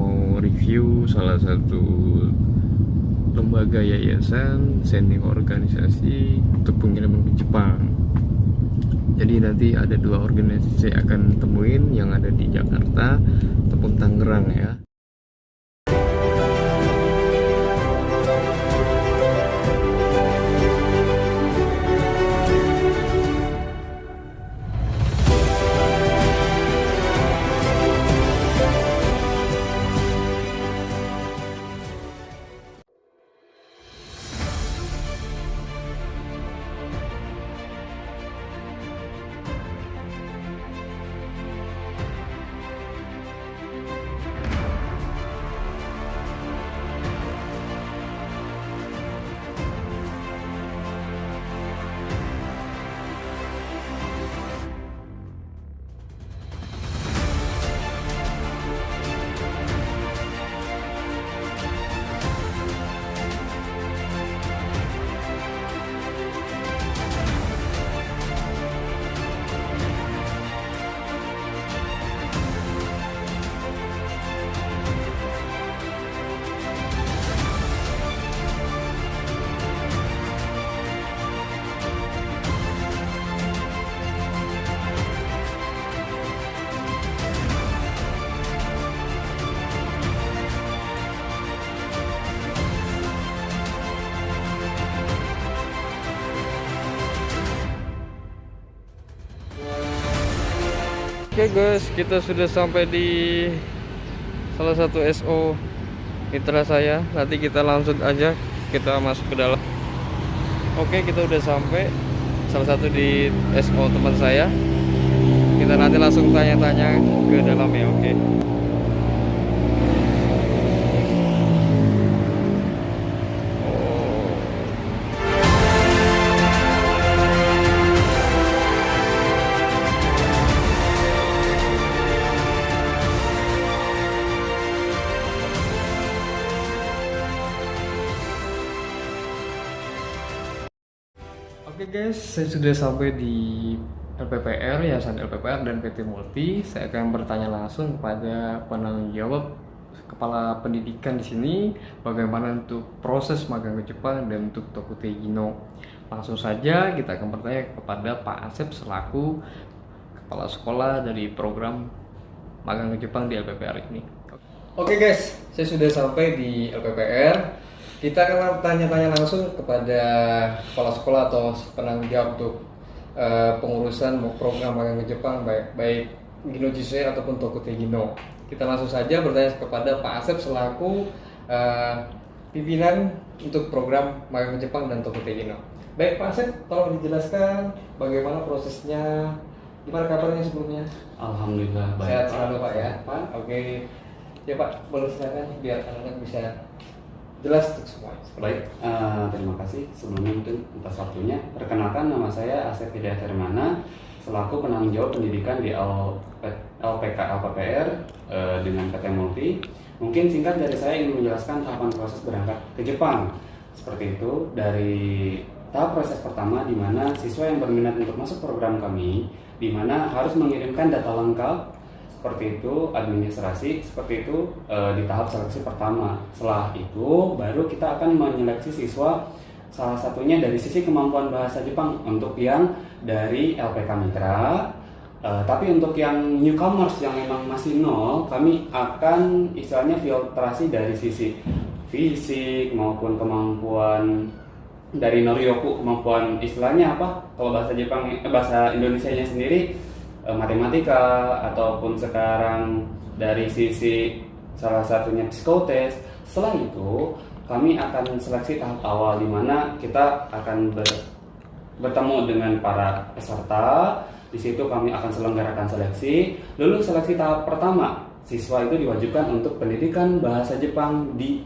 mau review salah satu lembaga yayasan sending organisasi untuk pengiriman ke Jepang. Jadi nanti ada 2 organisasi saya akan temuin, yang ada di Jakarta ataupun Tangerang ya. Oke guys, kita sudah sampai di salah satu SO mitra saya. Nanti kita langsung aja kita masuk ke dalam. Oke, kita udah sampai salah satu di SO teman saya. Kita nanti langsung tanya-tanya ke dalam ya. Oke. Oke guys, saya sudah sampai di LPPR, Yayasan LPPR dan PT Multi. Saya akan bertanya langsung kepada penanggung jawab kepala pendidikan di sini, bagaimana untuk proses magang ke Jepang dan untuk Tokutei Gino. Langsung saja kita akan bertanya kepada Pak Asep selaku kepala sekolah dari program magang ke Jepang di LPPR ini. Oke guys, saya sudah sampai di LPPR. Kita akan tanya-tanya langsung kepada kepala sekolah atau penanggung jawab untuk pengurusan program magang ke Jepang, baik Gino Jisui ataupun Tokutei Gino. Kita langsung saja bertanya kepada Pak Asep selaku pimpinan untuk program magang ke Jepang dan Tokutei Gino. Baik Pak Asep, tolong dijelaskan bagaimana prosesnya, gimana kabarnya sebelumnya? Alhamdulillah baik. Sehat selalu Pak ya. Pak. Oke, ya Pak, boleh silakan biar anak-anak bisa jelas untuk semua. Baik, terima kasih sebelumnya mungkin atas waktunya. Perkenalkan, nama saya Asep Hidayat Hermana selaku penanggung jawab pendidikan di LPK LPPR dengan PT Multi. Mungkin singkat dari saya ingin menjelaskan tahapan proses berangkat ke Jepang. Seperti itu, dari tahap proses pertama di mana siswa yang berminat untuk masuk program kami, di mana harus mengirimkan data lengkap seperti itu, administrasi seperti itu di tahap seleksi pertama. Setelah itu baru kita akan menyeleksi siswa, salah satunya dari sisi kemampuan bahasa Jepang untuk yang dari LPK Mitra. Tapi untuk yang newcomers yang memang masih nol, kami akan istilahnya filtrasi dari sisi fisik maupun kemampuan dari Noryoku, kemampuan istilahnya apa kalau bahasa Jepang, bahasa Indonesianya sendiri, matematika, ataupun sekarang dari sisi salah satunya psikotes. Setelah itu kami akan seleksi tahap awal di mana kita akan bertemu dengan para peserta. Di situ kami akan selenggarakan seleksi. Lulus seleksi tahap pertama, siswa itu diwajibkan untuk pendidikan bahasa Jepang di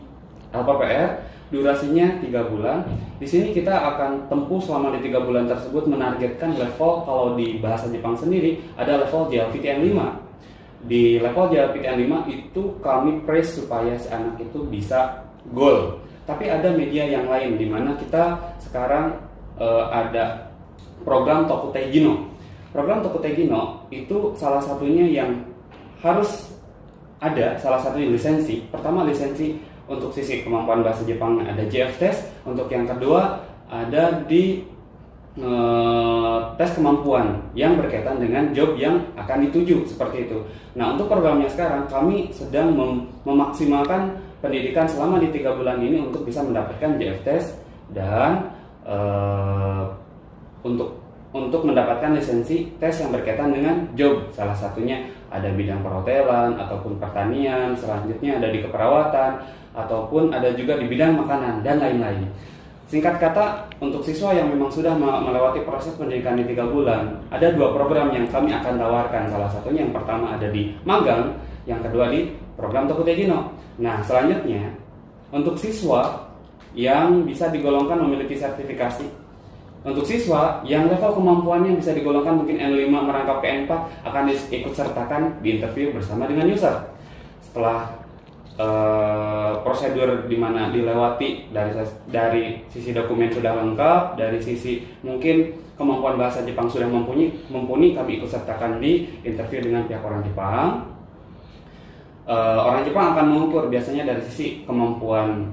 LPPR. Durasinya 3 bulan. Di sini kita akan tempuh selama di 3 bulan tersebut menargetkan level, kalau di bahasa Jepang sendiri ada level JLPTN 5. Di level JLPTN 5 itu kami press supaya si anak itu bisa goal. Tapi ada media yang lain di mana kita sekarang ada program Tokutei Gino. Program Tokutei Gino itu salah satunya yang harus ada salah satu lisensi. Pertama, lisensi untuk sisi kemampuan bahasa Jepang ada JF Test. Untuk yang kedua ada di tes kemampuan yang berkaitan dengan job yang akan dituju, seperti itu. Nah, untuk programnya sekarang kami sedang memaksimalkan pendidikan selama di 3 bulan ini untuk bisa mendapatkan JF Test dan untuk mendapatkan lisensi tes yang berkaitan dengan job. Salah satunya ada bidang perhotelan ataupun pertanian, selanjutnya ada di keperawatan, ataupun ada juga di bidang makanan dan lain-lain. Singkat kata, untuk siswa yang memang sudah melewati proses pendidikan di 3 bulan, ada 2 program yang kami akan tawarkan. Salah satunya yang pertama ada di magang, yang kedua di program Tokutejino. Nah, selanjutnya untuk siswa yang bisa digolongkan memiliki sertifikasi, untuk siswa yang level kemampuannya bisa digolongkan mungkin N5 merangkap ke N4 akan diikut sertakan di interview bersama dengan user. Setelah prosedur di mana dilewati dari sisi dokumen sudah lengkap, dari sisi mungkin kemampuan bahasa Jepang sudah mumpuni, kami ikut sertakan di interview dengan pihak orang Jepang. Orang Jepang akan mengukur biasanya dari sisi kemampuan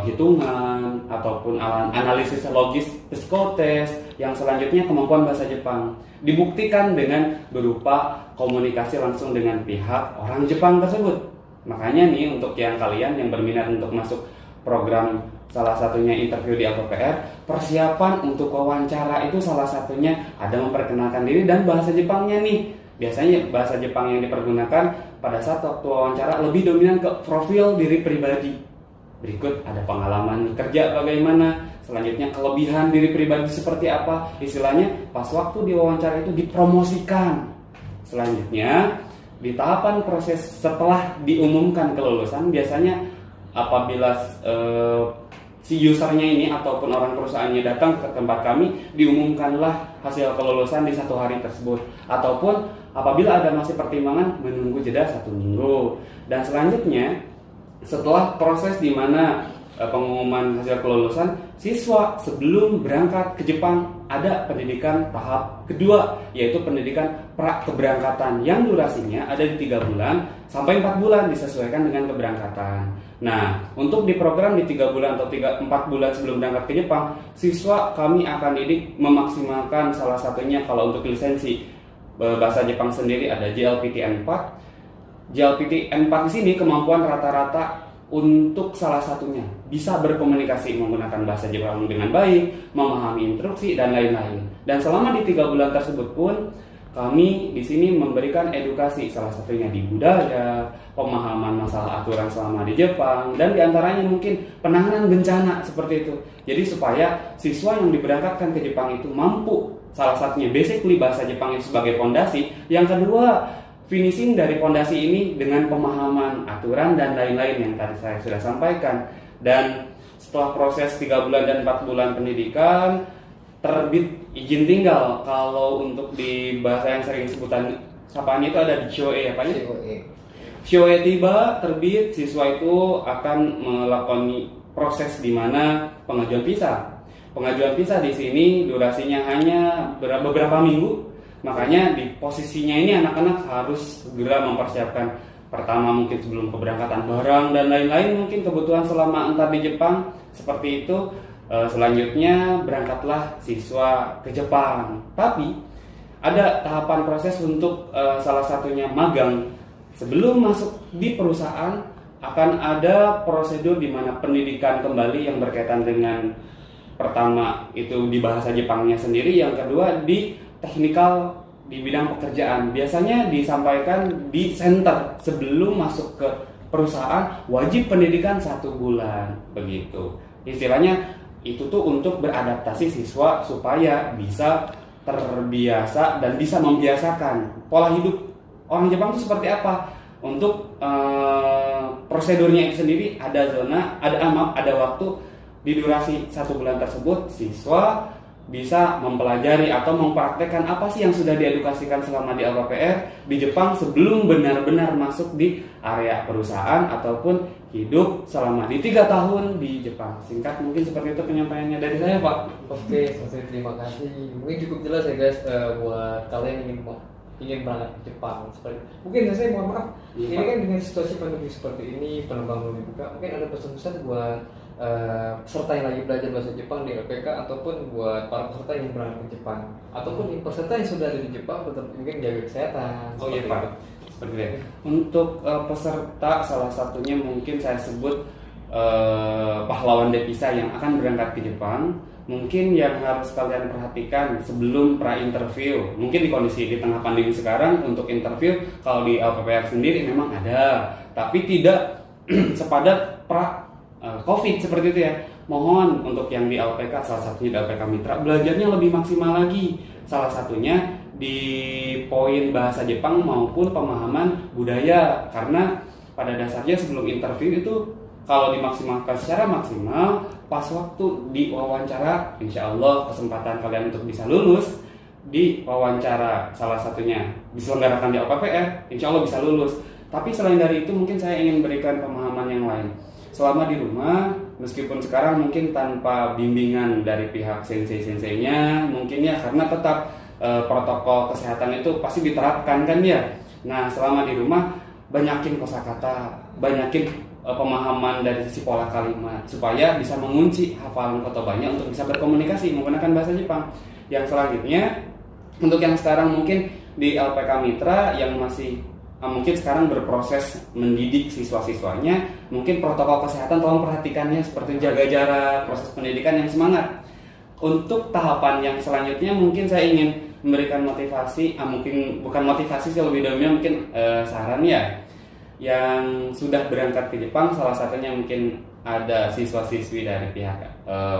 hitungan ataupun analisis logis psikotes, yang selanjutnya kemampuan bahasa Jepang dibuktikan dengan berupa komunikasi langsung dengan pihak orang Jepang tersebut. Makanya nih, untuk yang kalian yang berminat untuk masuk program salah satunya interview di LPPR, persiapan untuk wawancara itu salah satunya ada memperkenalkan diri dan bahasa Jepangnya nih. Biasanya bahasa Jepang yang dipergunakan pada saat waktu wawancara lebih dominan ke profil diri pribadi. Berikut ada pengalaman kerja bagaimana, selanjutnya kelebihan diri pribadi seperti apa, istilahnya pas waktu di wawancara itu dipromosikan. Selanjutnya di tahapan proses setelah diumumkan kelulusan, biasanya apabila si usernya ini ataupun orang perusahaannya datang ke tempat kami, diumumkanlah hasil kelulusan di 1 hari tersebut, ataupun apabila ada masih pertimbangan menunggu jeda 1 minggu. Dan selanjutnya setelah proses di mana pengumuman hasil kelulusan, siswa sebelum berangkat ke Jepang ada pendidikan tahap kedua, yaitu pendidikan pra keberangkatan yang durasinya ada di 3 bulan sampai 4 bulan disesuaikan dengan keberangkatan. Nah, untuk di program di 3 bulan atau 4 bulan sebelum berangkat ke Jepang, siswa kami akan didik memaksimalkan salah satunya kalau untuk lisensi bahasa Jepang sendiri ada JLPT N4. JLPT N4 di sini kemampuan rata-rata untuk salah satunya bisa berkomunikasi menggunakan bahasa Jepang dengan baik, memahami instruksi dan lain-lain. Dan selama di 3 bulan tersebut pun kami di sini memberikan edukasi salah satunya di budaya, pemahaman masalah aturan selama di Jepang, dan diantaranya mungkin penanganan bencana seperti itu. Jadi supaya siswa yang diberangkatkan ke Jepang itu mampu salah satunya basically bahasa Jepang itu sebagai fondasi, yang kedua finishing dari fondasi ini dengan pemahaman aturan dan lain-lain yang tadi saya sudah sampaikan. Dan setelah proses 3 bulan dan 4 bulan pendidikan, terbit izin tinggal. Kalau untuk di bahasa yang sering sebutan sapaannya itu ada di COE, apa ya? COE tiba, terbit, siswa itu akan melakoni proses di mana pengajuan visa. Pengajuan visa di sini durasinya hanya beberapa minggu. Makanya di posisinya ini anak-anak harus segera mempersiapkan, pertama mungkin sebelum keberangkatan barang dan lain-lain, mungkin kebutuhan selama entar di Jepang seperti itu. Selanjutnya berangkatlah siswa ke Jepang. Tapi ada tahapan proses untuk salah satunya magang. Sebelum masuk di perusahaan akan ada prosedur di mana pendidikan kembali yang berkaitan dengan pertama itu di bahasa Jepangnya sendiri, yang kedua di teknikal di bidang pekerjaan. Biasanya disampaikan di center sebelum masuk ke perusahaan, wajib pendidikan 1 bulan begitu. Istilahnya itu tuh untuk beradaptasi siswa supaya bisa terbiasa dan bisa membiasakan pola hidup orang Jepang itu seperti apa. Untuk prosedurnya itu sendiri ada ada waktu di durasi 1 bulan tersebut, siswa bisa mempelajari atau mempraktekkan apa sih yang sudah diedukasikan selama di LPPR di Jepang sebelum benar-benar masuk di area perusahaan ataupun hidup selama di 3 tahun di Jepang. Singkat mungkin seperti itu penyampaiannya dari saya, Pak. Oke, terima kasih. Mungkin cukup jelas ya guys buat kalian yang ingin ingin berangkat ke Jepang seperti mungkin saya mohon maaf Iya, ini Pak. kan dengan situasi pandemi seperti ini penerbangan belum dibuka mungkin ada pesan-pesan buat peserta yang lagi belajar bahasa Jepang di LPK ataupun buat para peserta yang berangkat ke Jepang ataupun peserta yang sudah ada di Jepang tetap mungkin jaga kesehatan. Oh iya seperti Pak, itu. seperti itu. Untuk peserta salah satunya mungkin saya sebut pahlawan devisa yang akan berangkat ke Jepang. Mungkin yang harus kalian perhatikan sebelum pra interview, mungkin di kondisi di tengah pandemi sekarang untuk interview kalau di LPPR sendiri memang ada, tapi tidak sepadat pra COVID seperti itu ya. Mohon untuk yang di LPK, salah satunya di LPK Mitra, belajarnya lebih maksimal lagi. Salah satunya di poin bahasa Jepang maupun pemahaman budaya, karena pada dasarnya sebelum interview itu kalau dimaksimalkan secara maksimal, pas waktu di wawancara, insya Allah kesempatan kalian untuk bisa lulus di wawancara salah satunya diselenggarakan di LPPR, insya Allah bisa lulus. Tapi selain dari itu mungkin saya ingin berikan pemahaman yang lain. Selama di rumah, meskipun sekarang mungkin tanpa bimbingan dari pihak sensei-senseinya, mungkin ya karena tetap protokol kesehatan itu pasti diterapkan kan ya. Nah selama di rumah banyakin kosakata, banyakin pemahaman dari sisi pola kalimat supaya bisa mengunci hafalan kotobannya untuk bisa berkomunikasi menggunakan bahasa Jepang. Yang selanjutnya untuk yang sekarang mungkin di LPK Mitra yang masih mungkin sekarang berproses mendidik siswa-siswanya, mungkin protokol kesehatan tolong perhatikannya seperti jaga jarak, proses pendidikan yang semangat. Untuk tahapan yang selanjutnya mungkin saya ingin memberikan motivasi, mungkin bukan motivasi sih lebih dahulu mungkin saran ya. Yang sudah berangkat ke Jepang, salah satunya mungkin ada siswa-siswi dari pihak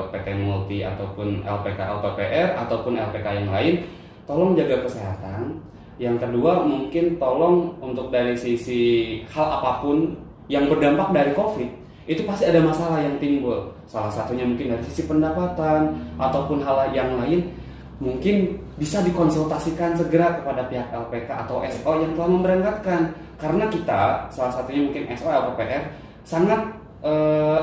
PT Multi ataupun LPK LPPR ataupun LPK yang lain, tolong jaga kesehatan. Yang kedua mungkin tolong untuk dari sisi hal apapun yang berdampak dari COVID, itu pasti ada masalah yang timbul. Salah satunya mungkin dari sisi pendapatan ataupun hal yang lain, mungkin bisa dikonsultasikan segera kepada pihak LPK atau SO yang telah memberangkatkan. Karena kita, salah satunya mungkin SO LPPR, sangat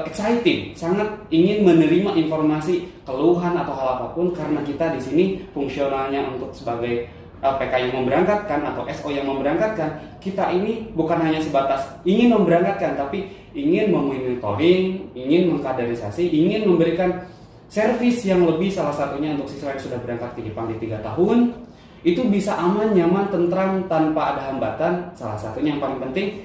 excited, sangat ingin menerima informasi keluhan atau hal apapun, karena kita di sini fungsionalnya untuk sebagai LPK yang memberangkatkan atau SO yang memberangkatkan. Kita ini bukan hanya sebatas ingin memberangkatkan, tapi ingin memonitoring, ingin mengkaderisasi, ingin memberikan servis yang lebih, salah satunya untuk siswa yang sudah berangkat ke Jepang di 3 tahun itu bisa aman, nyaman, tentram, tanpa ada hambatan. Salah satunya yang paling penting,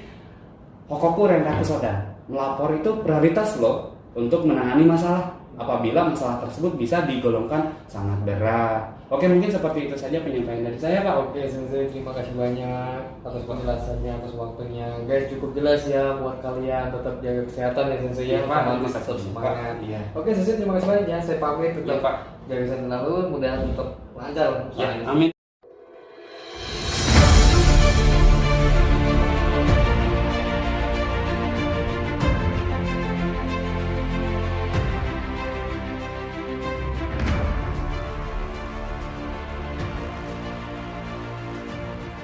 Hokoku Renkaku Sodan, melapor itu prioritas loh untuk menangani masalah apabila masalah tersebut bisa digolongkan sangat berat. Oke, mungkin seperti itu saja penyampaian dari saya Pak. Oke, Sensei, terima kasih banyak atas penjelasannya, atas waktunya. Guys, cukup jelas ya buat kalian, tetap jaga kesehatan ya Sensei ya. Iya, Pak. Tetap semangat. Iya. Oke, Sensei, terima kasih banyak ya. Saya pamit, tetap Iya, Pak. jaga kesehatan selalu, mudah-mudahan tetap lancar. Ya, amin.